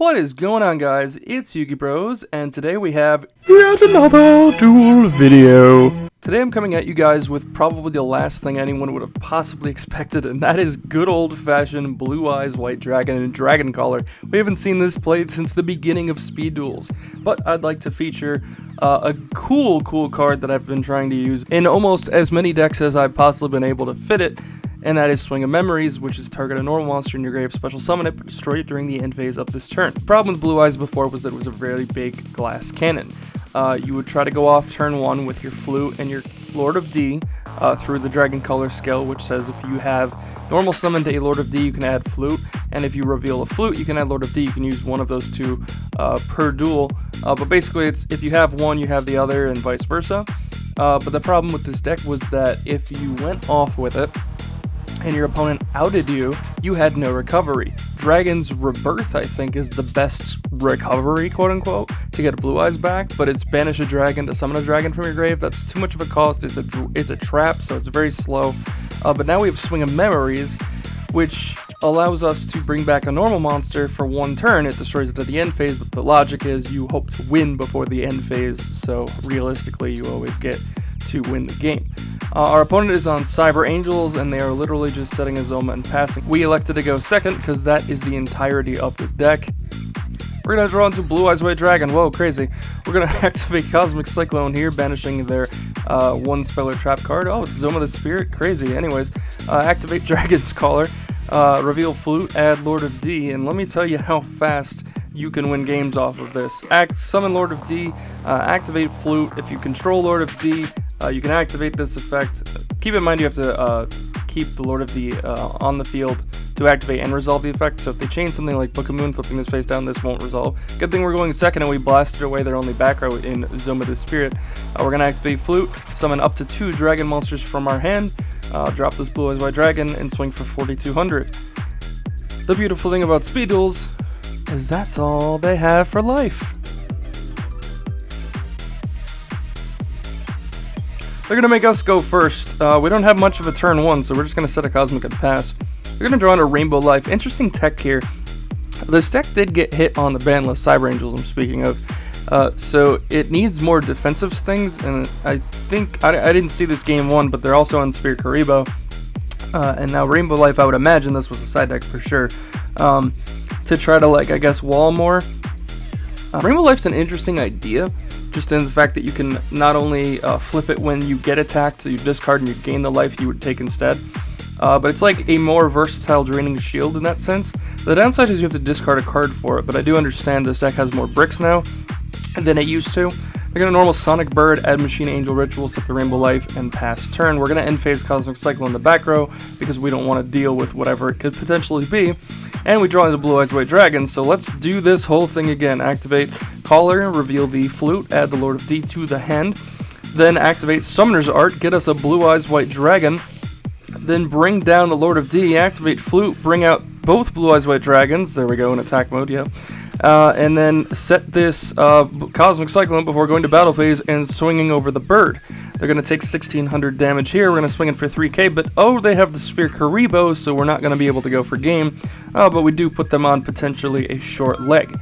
What is going on, guys? It's Yugi Bros, and today we have yet another duel video. Today I'm coming at you guys with probably the last thing anyone would have possibly expected, and that is good old-fashioned Blue Eyes White Dragon and Dragon Collar. We haven't seen this played since the beginning of Speed Duels, but I'd like to feature a cool card that I've been trying to use in almost as many decks as I've possibly been able to fit it, and that is Swing of Memories, which is target a normal monster in your grave, special summon it, but destroy it during the end phase of this turn. The problem with Blue Eyes before was that it was a very big glass cannon. You would try to go off turn 1 with your Flute and your Lord of D through the Dragon Color skill, which says if you have normal summoned a Lord of D, you can add Flute, and if you reveal a Flute, you can add Lord of D. You can use one of those two per duel, but basically it's if you have one, you have the other, and vice versa. But the problem with this deck was that if you went off with it, and your opponent outed you, you had no recovery. Dragon's Rebirth, I think, is the best recovery, quote-unquote, to get Blue Eyes back, but it's banish a dragon to summon a dragon from your grave. That's too much of a cost. It's a trap, so it's very slow. But now we have Swing of Memories, which allows us to bring back a normal monster for one turn. It destroys it at the end phase, but the logic is you hope to win before the end phase, so realistically you always get to win the game. Our opponent is on Cyber Angels, and they are literally just setting a Zoma and passing. We elected to go second because that is the entirety of the deck. We're going to draw into Blue Eyes White Dragon. Whoa, crazy. We're going to activate Cosmic Cyclone here, banishing their one spell or trap card. Oh, it's Zoma the Spirit. Crazy. Anyways, activate Dragon's Collar, reveal Flute, add Lord of D, and let me tell you how fast you can win games off of this. Summon Lord of D, activate Flute. If you control Lord of D, you can activate this effect. Keep in mind you have to keep the Lord of D on the field to activate and resolve the effect, so if they change something like Book of Moon, flipping this face down, this won't resolve. Good thing we're going second and we blasted away their only back row in Zoma the Spirit. We're going to activate Flute, summon up to 2 dragon monsters from our hand, drop this Blue Eyes White Dragon, and swing for 4,200. The beautiful thing about Speed Duels is that's all they have for life. They're going to make us go first. We don't have much of a turn 1, so we're just going to set a Cosmic and pass. They're going to draw into Rainbow Life. Interesting tech here. This deck did get hit on the ban list, Cyber Angels I'm speaking of. So it needs more defensive things, and I think, I didn't see this game 1, but they're also on Sphere Karibo. And now Rainbow Life, I would imagine this was a side deck for sure. To try to, like, I guess, wall more. Rainbow Life's an interesting idea, just in the fact that you can not only flip it when you get attacked, so you discard and you gain the life you would take instead, but it's like a more versatile draining shield in that sense. The downside is you have to discard a card for it, but I do understand this deck has more bricks now than it used to. They're going to normal Sonic Bird, add Machine Angel Ritual, set the Rainbow Life, and pass turn. We're going to end phase Cosmic Cycle in the back row because we don't want to deal with whatever it could potentially be. And we draw into Blue Eyes White Dragon, so let's do this whole thing again. Activate Collar, reveal the Flute, add the Lord of D to the hand, then activate Summoner's Art, get us a Blue Eyes White Dragon, then bring down the Lord of D, activate Flute, bring out both Blue Eyes White Dragons, there we go in attack mode, yeah, and then set this Cosmic Cyclone before going to battle phase and swinging over the bird. They're going to take 1,600 damage here. We're going to swing it for 3k, but oh, they have the Sphere Karibo, so we're not going to be able to go for game, but we do put them on potentially a short leg.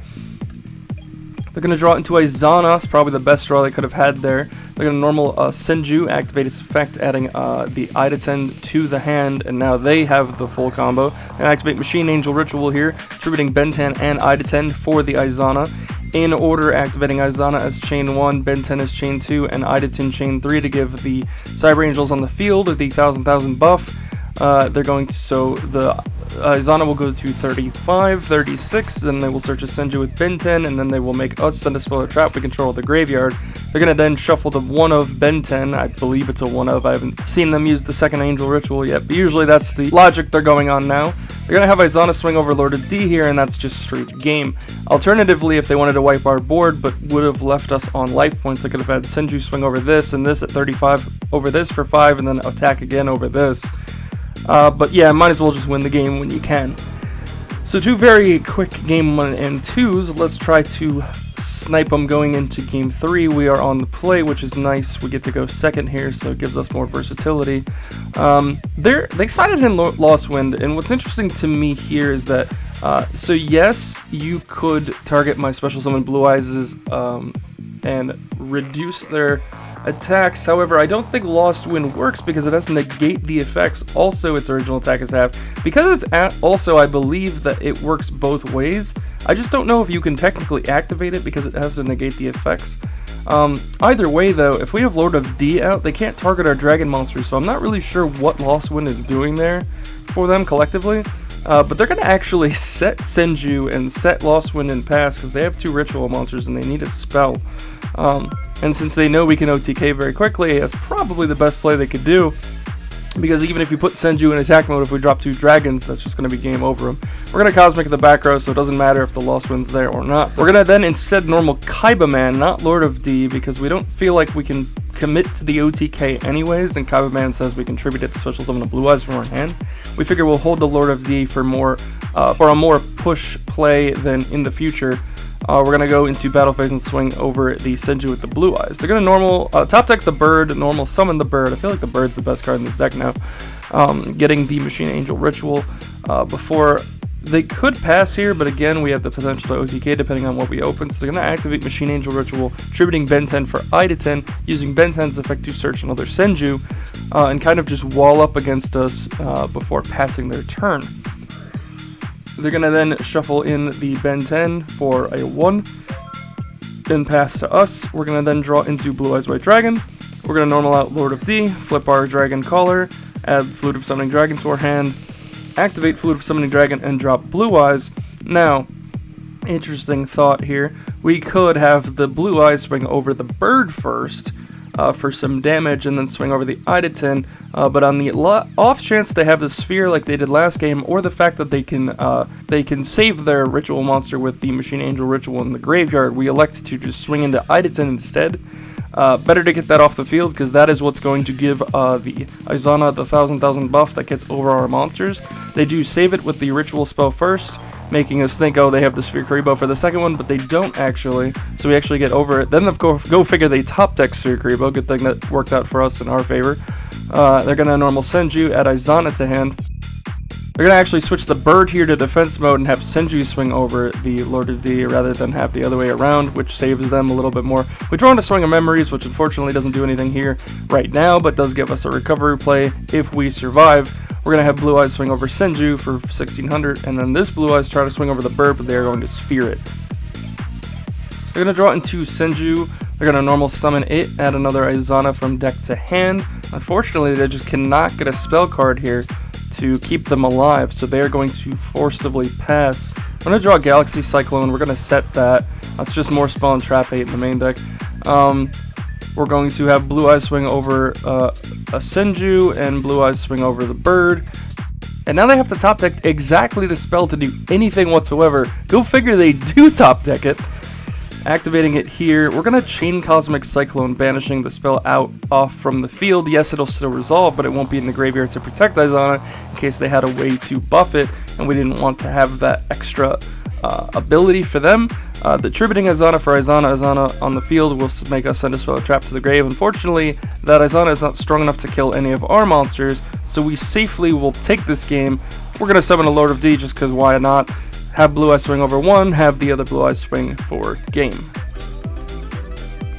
They're going to draw into a Xanas, probably the best draw they could have had there. They're going to normal Senju, activate its effect, adding the Iditen to the hand, and now they have the full combo. And activate Machine Angel Ritual here, attributing Benten and Iditen for the Izana. In order, activating Izana as chain 1, Benten as chain 2, and Iditen chain 3 to give the Cyber Angels on the field the 1,000 buff. They're going to, so the Izana will go to 35, 36, then they will search a Senju with Benten, and then they will make us send a spell or trap. We control the graveyard. They're going to then shuffle the 1 of Benten. I believe it's a 1 of. I haven't seen them use the second Angel Ritual yet, but usually that's the logic they're going on now. They're going to have Izana swing over Lord of D here, and that's just straight game. Alternatively, if they wanted to wipe our board, but would have left us on life points, they could have had Senju swing over this and this at 35 over this for 5, and then attack again over this. But yeah, might as well just win the game when you can. So 2 very quick game 1 and 2s. Let's try to snipe them going into game 3. We are on the play, which is nice. We get to go second here, so it gives us more versatility. They sided in Lost Wind, and what's interesting to me here is that So yes, you could target my special summon Blue Eyes and reduce their attacks. However, I don't think Lost Wind works because it has to negate the effects also its original attackers have. Because it's also, I believe that it works both ways. I just don't know if you can technically activate it because it has to negate the effects. Either way though, if we have Lord of D out, they can't target our dragon monsters, so I'm not really sure what Lost Wind is doing there for them collectively. But they're going to actually set Senju and set Lost Wind and Pass because they have 2 ritual monsters and they need a spell. And since they know we can OTK very quickly, that's probably the best play they could do. Because even if you put Senju in attack mode, if we drop 2 dragons, that's just going to be game over him. We're going to Cosmic the back row, so it doesn't matter if the Lost Wind's there or not. We're going to then instead normal Kaiba Man, not Lord of D, because we don't feel like we can commit to the OTK anyways, and Kaiba Man says we contribute it to special summon of Blue Eyes from our hand. We figure we'll hold the Lord of D for a more push play than in the future. We're going to go into battle phase and swing over the Senju with the Blue Eyes. They're going to normal top deck the bird, normal summon the bird. I feel like the bird's the best card in this deck now. Getting the Machine Angel Ritual before they could pass here, but again, we have the potential to OTK depending on what we open. So they're going to activate Machine Angel Ritual, tributing Ben 10 for I to 10, using Ben 10's effect to search another Senju, and kind of just wall up against us before passing their turn. They're going to then shuffle in the Ben 10 for a 1, then pass to us. We're going to then draw into Blue Eyes White Dragon. We're going to normal out Lord of D, flip our Dragon Caller, add Flute of Summoning Dragon to our hand, activate Flute of Summoning Dragon, and drop Blue Eyes. Now, interesting thought here. We could have the Blue Eyes swing over the bird first for some damage, and then swing over the I to 10. But on the off chance they have the sphere like they did last game, or the fact that they can save their ritual monster with the Machine Angel Ritual in the graveyard, we elect to just swing into I to 10 instead. Better to get that off the field because that is what's going to give the Izana the 1000,000 buff that gets over our monsters. They do save it with the ritual spell first, making us think, oh, they have the Sphere Kuriboh for the second one, but they don't actually, so we actually get over it. Then, of course, go figure they top deck Sphere Kuriboh, good thing that worked out for us in our favor. They're going to normal Senju, add Izana to hand. They're going to actually switch the bird here to defense mode and have Senju swing over the Lord of D rather than have the other way around, which saves them a little bit more. We draw into Swing of Memories, which unfortunately doesn't do anything here right now, but does give us a recovery play if we survive. We're going to have Blue Eyes swing over Senju for 1600, and then this Blue Eyes try to swing over the bird, but they are going to sphere it. They're going to draw into Senju. They're going to normal summon it, add another Izana from deck to hand. Unfortunately, they just cannot get a spell card here to keep them alive, so they are going to forcibly pass. I'm going to draw Galaxy Cyclone. We're going to set that. That's just more spell and trap 8 in the main deck. We're going to have Blue Eyes swing over a Senju, and Blue Eyes swing over the bird. And now they have to top deck exactly the spell to do anything whatsoever. Go figure they do top deck it. Activating it here, we're going to Chain Cosmic Cyclone, banishing the spell off from the field. Yes, it'll still resolve, but it won't be in the graveyard to protect Izana in case they had a way to buff it, and we didn't want to have that extra ability for them. The tributing Izana for Izana on the field will make us send a spell trap to the grave. Unfortunately, that Izana is not strong enough to kill any of our monsters, so we safely will take this game. We're going to summon a Lord of D just because why not? Have Blue Eyes swing over 1, have the other Blue Eyes swing for game.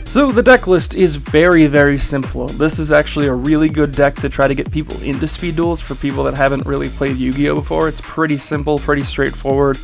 So the deck list is very, very simple. This is actually a really good deck to try to get people into Speed Duels for people that haven't really played Yu-Gi-Oh before. It's pretty simple, pretty straightforward.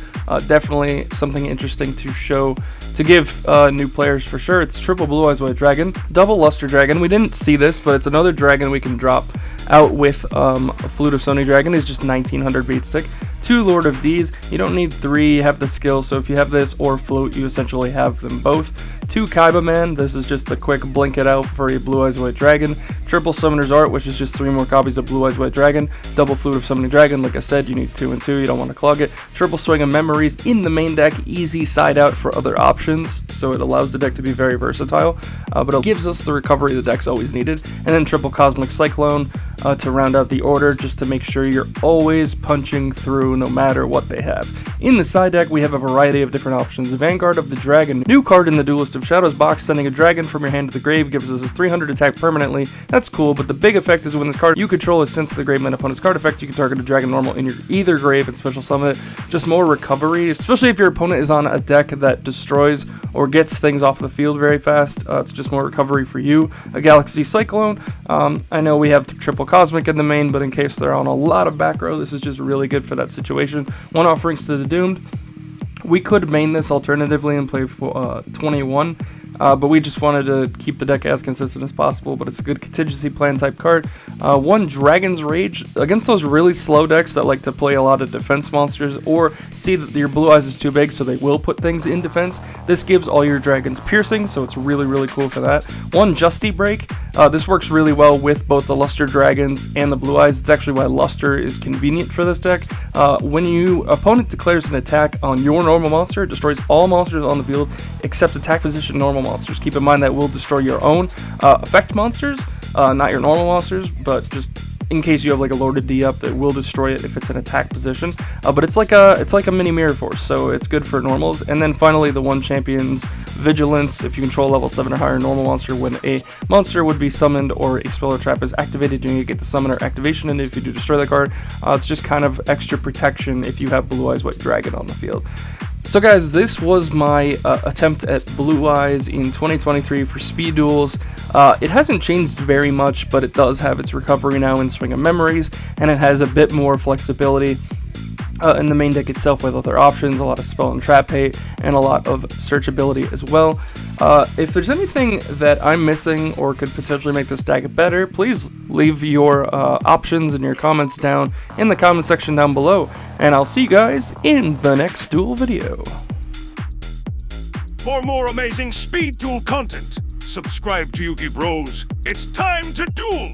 Definitely something interesting to show, to give new players for sure. It's triple Blue Eyes White Dragon, double Luster Dragon. We didn't see this, but it's another dragon we can drop out with a Flute of Sony Dragon. Is just 1900 beat stick. 2 Lord of D's. You don't need 3, you have the skill, so if you have this or Float, you essentially have them both. 2 Kaiba Man. This is just the quick blink it out for a Blue Eyes White Dragon. Triple Summoner's Art, which is just 3 more copies of Blue Eyes White Dragon. Double Flute of Summoning Dragon. Like I said, you need 2 and 2, you don't want to clog it. Triple Swing of Memories in the main deck. Easy side out for other options, so it allows the deck to be very versatile, but it gives us the recovery the deck's always needed. And then Triple Cosmic Cyclone to round out the order, just to make sure you're always punching through through no matter what they have. In the side deck, we have a variety of different options. Vanguard of the Dragon, new card in the Duelist of Shadows box, sending a dragon from your hand to the grave gives us a 300 attack permanently. That's cool, but the big effect is when this card you control is sent to the grave and opponent's card effect, you can target a dragon normal in your either grave and special summon it. Just more recovery, especially if your opponent is on a deck that destroys or gets things off the field very fast. It's just more recovery for you. A Galaxy Cyclone. I know we have triple Cosmic in the main, but in case they're on a lot of back row, this is just really good for that situation. One Offerings to the Doomed. We could main this alternatively and play for 21, but we just wanted to keep the deck as consistent as possible, but it's a good contingency plan type card. One Dragon's Rage, against those really slow decks that like to play a lot of defense monsters or see that your blue eyes is too big so they will put things in defense. This gives all your dragons piercing, so it's really, really cool for that. One Justy Break. This works really well with both the Luster Dragons and the Blue Eyes. It's actually why Luster is convenient for this deck. When your opponent declares an attack on your normal monster, it destroys all monsters on the field except attack position normal monsters. Keep in mind that will destroy your own effect monsters, not your normal monsters, but just in case you have like a Lord of D up, it will destroy it if it's an attack position. But it's like a mini Mirror Force, so it's good for normals. And then finally, the one Champion's Vigilance. If you control level 7 or higher normal monster, when a monster would be summoned or a spell or trap is activated, you get the summoner activation, and if you do destroy that card, it's just kind of extra protection if you have Blue Eyes White Dragon on the field. So guys, this was my attempt at Blue Eyes in 2023 for Speed Duels. It hasn't changed very much, but it does have its recovery now in Swing of Memories, and it has a bit more flexibility in the main deck itself with other options, a lot of spell and trap hate, and a lot of searchability as well. If there's anything that I'm missing or could potentially make this deck better, please leave your options and your comments down in the comment section down below, and I'll see you guys in the next duel video. For more amazing Speed Duel content, subscribe to Yugi Bros. It's time to duel!